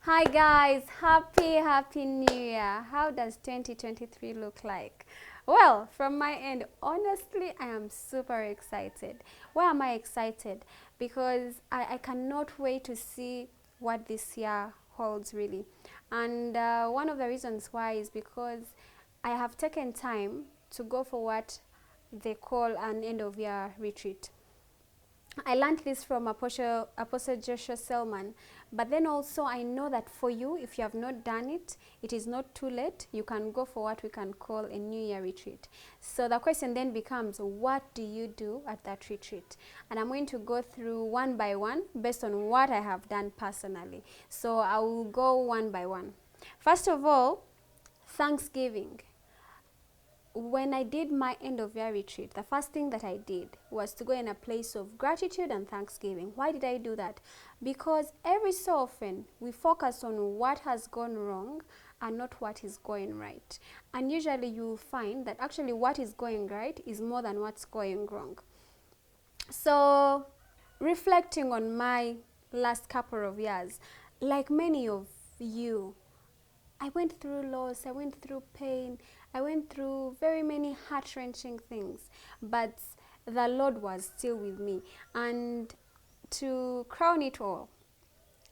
Hi guys, happy new year. How does 2023 look like? Well, from my end, honestly, I am super excited. Why am I excited? Because I cannot wait to see what this year holds really. And one of the reasons why is because I have taken time to go for what they call an end of year retreat. I learned this from Apostle Joshua Selman. But then also I know that for you, if you have not done it, it is not too late. You can go for what we can call a New Year retreat. So the question then becomes, what do you do at that retreat? And I'm going to go through one by one based on what I have done personally. So I will go one by one. First of all, Thanksgiving. When I did my end of year retreat, the first thing that I did was to go in a place of gratitude and thanksgiving. Why did I do that? Because every so often we focus on what has gone wrong and not what is going right. And usually you will find that actually what is going right is more than what's going wrong. So, reflecting on my last couple of years, like many of you, I went through loss, I went through pain, I went through very many heart-wrenching things, but the Lord was still with me. And to crown it all,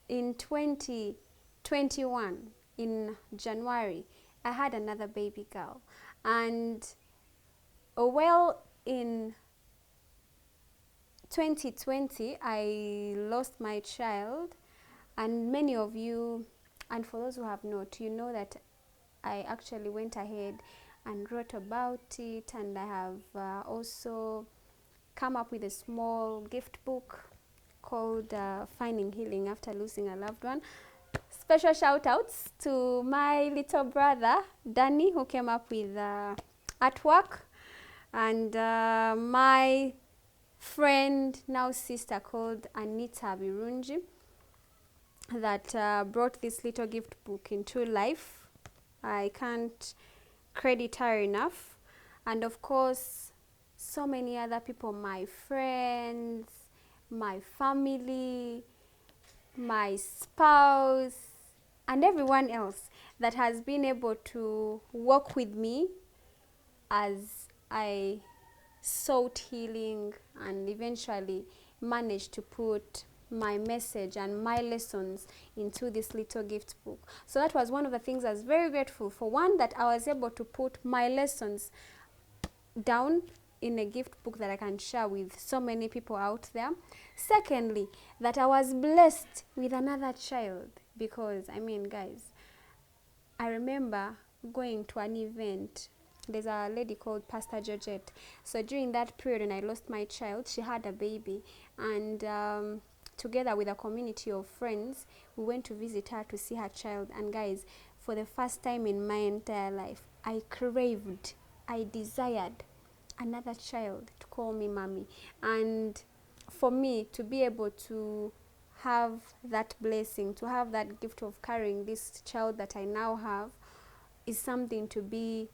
in 2021, in January, I had another baby girl. And in 2020, I lost my child, and many of you, and for those who have not, you know that I actually went ahead and wrote about it, and I have also come up with a small gift book called Finding Healing After Losing a Loved One. Special shout outs to my little brother Danny, who came up with artwork, and my friend, now sister, called Anita Birunji, that brought this little gift book into life. I can't credit her enough. And of course, so many other people, my friends, my family, my spouse, and everyone else that has been able to walk with me as I sought healing and eventually managed to put my message and my lessons into this little gift book. So that was one of the things I was very grateful for. One, that I was able to put my lessons down in a gift book that I can share with so many people out there. Secondly, that I was blessed with another child, because I mean, guys, I remember going to an event. There's a lady called Pastor Georgette. So during that period when I lost my child, she had a baby, and together with a community of friends, we went to visit her to see her child. And guys, for the first time in my entire life, I craved, I desired another child to call me mommy. And for me to be able to have that blessing, to have that gift of carrying this child that I now have, is something to be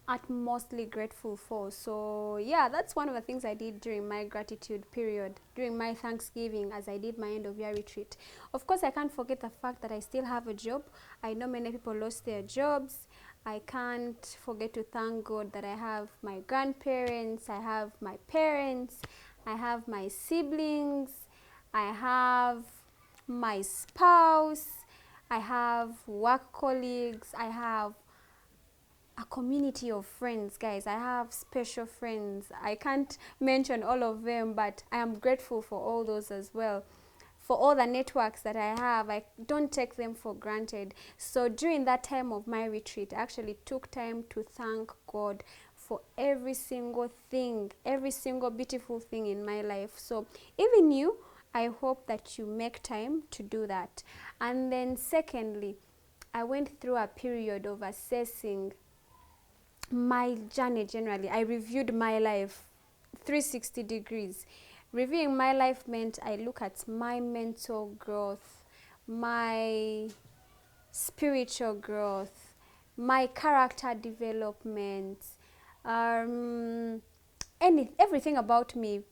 utmostly grateful for. So yeah, that's one of the things I did during my gratitude period, during my Thanksgiving, as I did my end of year retreat. Of course, I can't forget the fact that I still have a job. I know many people lost their jobs. I can't forget to thank God that I have my grandparents, I have my parents, I have my siblings, I have my spouse, I have work colleagues, I have a community of friends. Guys, I have special friends. I can't mention all of them, but I am grateful for all those as well. For all the networks that I have, I don't take them for granted. So during that time of my retreat, I actually took time to thank God for every single thing, every single beautiful thing in my life. So even you, I hope that you make time to do that. And then secondly, I went through a period of assessing my journey generally. I reviewed my life 360 degrees. Reviewing my life meant I look at my mental growth, my spiritual growth, my character development, everything about me,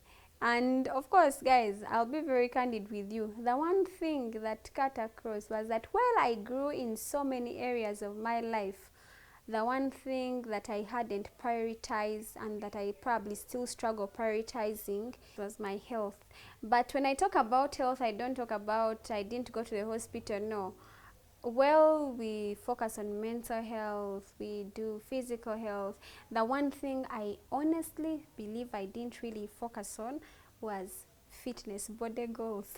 And of course, guys, I'll be very candid with you. The one thing that cut across was that while I grew in so many areas of my life, the one thing that I hadn't prioritized and that I probably still struggle prioritizing was my health. But when I talk about health, I don't talk about I didn't go to the hospital, no. Well, we focus on mental health, we do physical health. The one thing I honestly believe I didn't really focus on was fitness, body goals.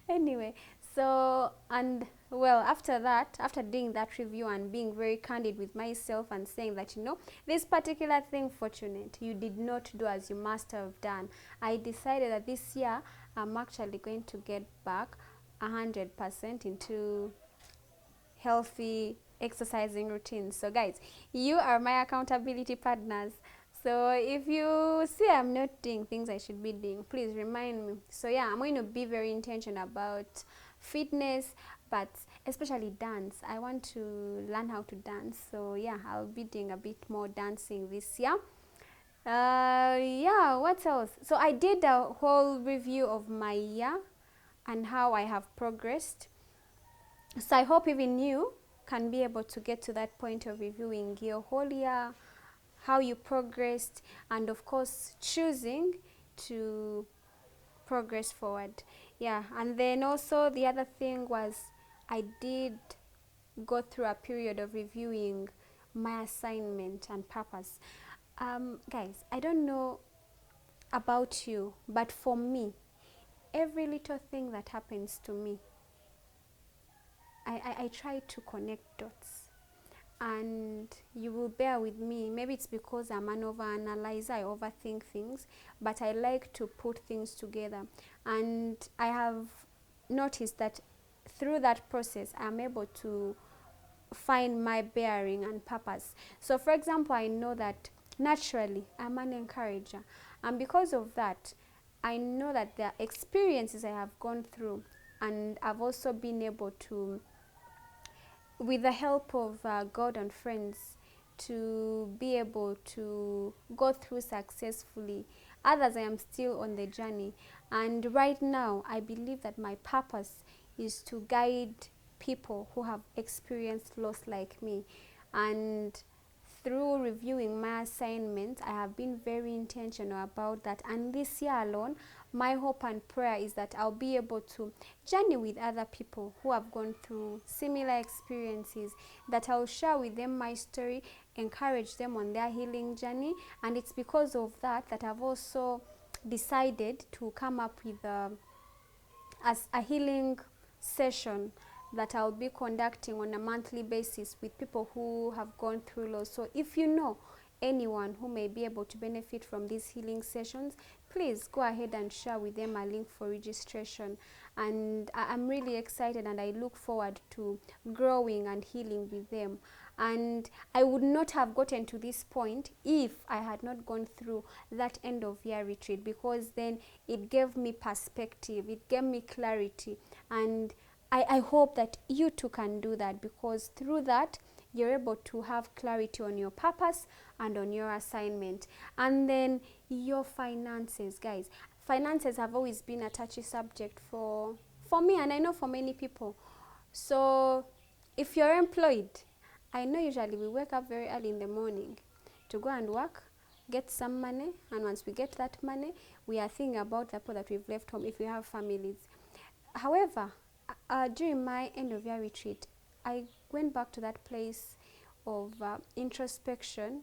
Anyway, so, and well, after that, after doing that review and being very candid with myself and saying that, you know, this particular thing, fortunate, you did not do as you must have done, I decided that this year I'm actually going to get back 100% into healthy exercising routines. So guys, you are my accountability partners. So if you see I'm not doing things I should be doing, please remind me. So yeah, I'm going to be very intentional about fitness, but especially dance. I want to learn how to dance. So yeah, I'll be doing a bit more dancing this year. Yeah, what else? So I did a whole review of my year and how I have progressed. So I hope even you can be able to get to that point of reviewing your whole year, how you progressed, and of course choosing to progress forward. Yeah, and then also the other thing was I did go through a period of reviewing my assignment and purpose. Guys, I don't know about you, but for me, every little thing that happens to me, I try to connect dots. And you will bear with me. Maybe it's because I'm an overanalyzer, I overthink things, but I like to put things together. And I have noticed that through that process, I'm able to find my bearing and purpose. So, for example, I know that naturally I'm an encourager, and because of that, I know that there are experiences I have gone through, and I've also been able to, with the help of God and friends, to be able to go through successfully. Others, I am still on the journey. And right now, I believe that my purpose is to guide people who have experienced loss like me. And through reviewing my assignments, I have been very intentional about that. And this year alone, my hope and prayer is that I'll be able to journey with other people who have gone through similar experiences, that I'll share with them my story, encourage them on their healing journey. And it's because of that that I've also decided to come up with as a healing session that I'll be conducting on a monthly basis with people who have gone through loss. So if you know anyone who may be able to benefit from these healing sessions, please go ahead and share with them a link for registration. And I'm really excited and I look forward to growing and healing with them. And I would not have gotten to this point if I had not gone through that end of year retreat, because then it gave me perspective, it gave me clarity. And I hope that you too can do that, because through that you're able to have clarity on your purpose and on your assignment. And then your finances, guys. Finances have always been a touchy subject for me, and I know for many people. So if you're employed, I know usually we wake up very early in the morning to go and work, get some money, and once we get that money, we are thinking about the people that we've left home if we have families. However, during my end of year retreat, I went back to that place of introspection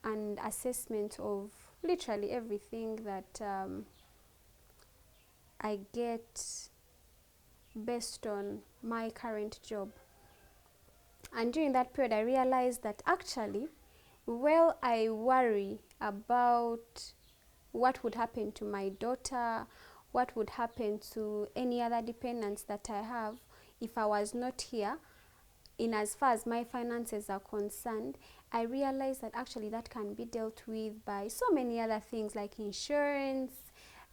and assessment of literally everything that I get based on my current job. And during that period, I realized that actually, well, I worry about what would happen to my daughter, what would happen to any other dependents that I have if I was not here. In as far as my finances are concerned, I realized that actually that can be dealt with by so many other things like insurance,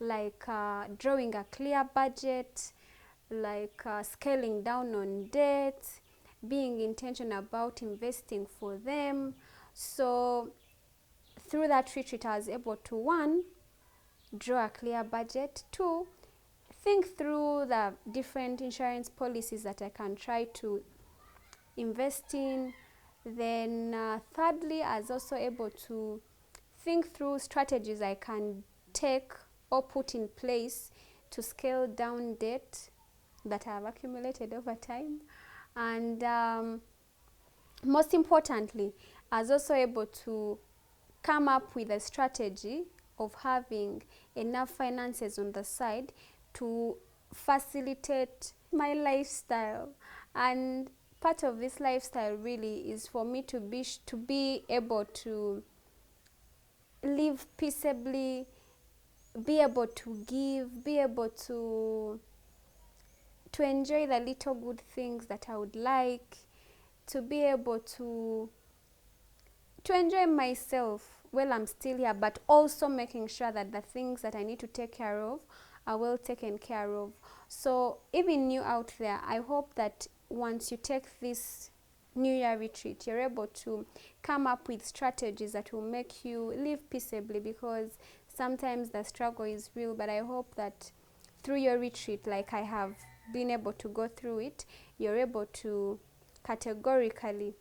like drawing a clear budget, like scaling down on debt, being intentional about investing for them. So through that retreat, I was able to, one, draw a clear budget. 2, think through the different insurance policies that I can try to invest in. Then thirdly, I was also able to think through strategies I can take or put in place to scale down debt that I have accumulated over time. And most importantly, I was also able to come up with a strategy of having enough finances on the side to facilitate my lifestyle. And part of this lifestyle really is for me to be able to live peaceably, be able to give, be able to enjoy the little good things that I would like, to be able to enjoy myself while I'm still here, but also making sure that the things that I need to take care of are well taken care of. So even you out there, I hope that once you take this New Year retreat, you're able to come up with strategies that will make you live peaceably, because sometimes the struggle is real. But I hope that through your retreat, like I have been able to go through it, you're able to categorically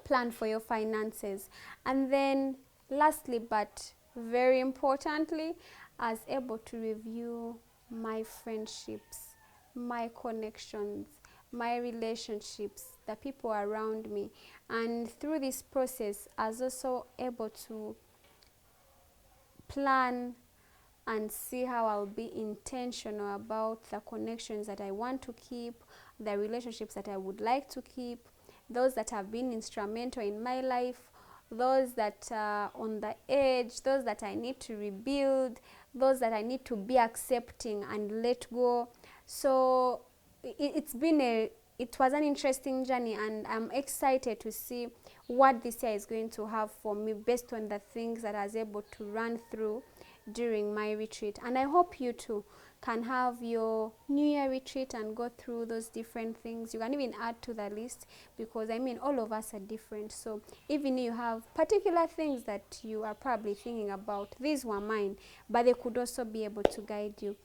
plan for your finances. And then lastly, but very importantly, I was able to review my friendships, my connections, my relationships, the people around me. And through this process, I was also able to plan and see how I'll be intentional about the connections that I want to keep, the relationships that I would like to keep, those that have been instrumental in my life, those that are on the edge, those that I need to rebuild, those that I need to be accepting and let go. So it was an interesting journey, and I'm excited to see what this year is going to have for me based on the things that I was able to run through during my retreat. And I hope you too can have your New Year retreat and go through those different things. You can even add to the list, because I mean all of us are different. So even you have particular things that you are probably thinking about, these were mine, but they could also be able to guide you.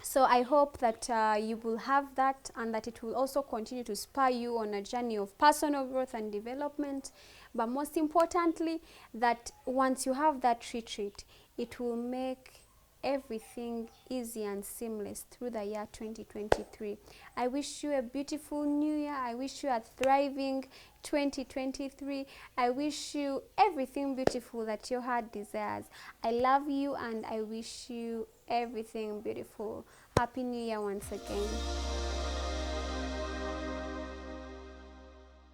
So I hope that you will have that, and that it will also continue to spur you on a journey of personal growth and development. But most importantly, that once you have that retreat, it will make everything easy and seamless through the year 2023. I wish you a beautiful new year. I wish you a thriving 2023. I wish you everything beautiful that your heart desires. I love you, and I wish you everything beautiful. Happy New Year once again.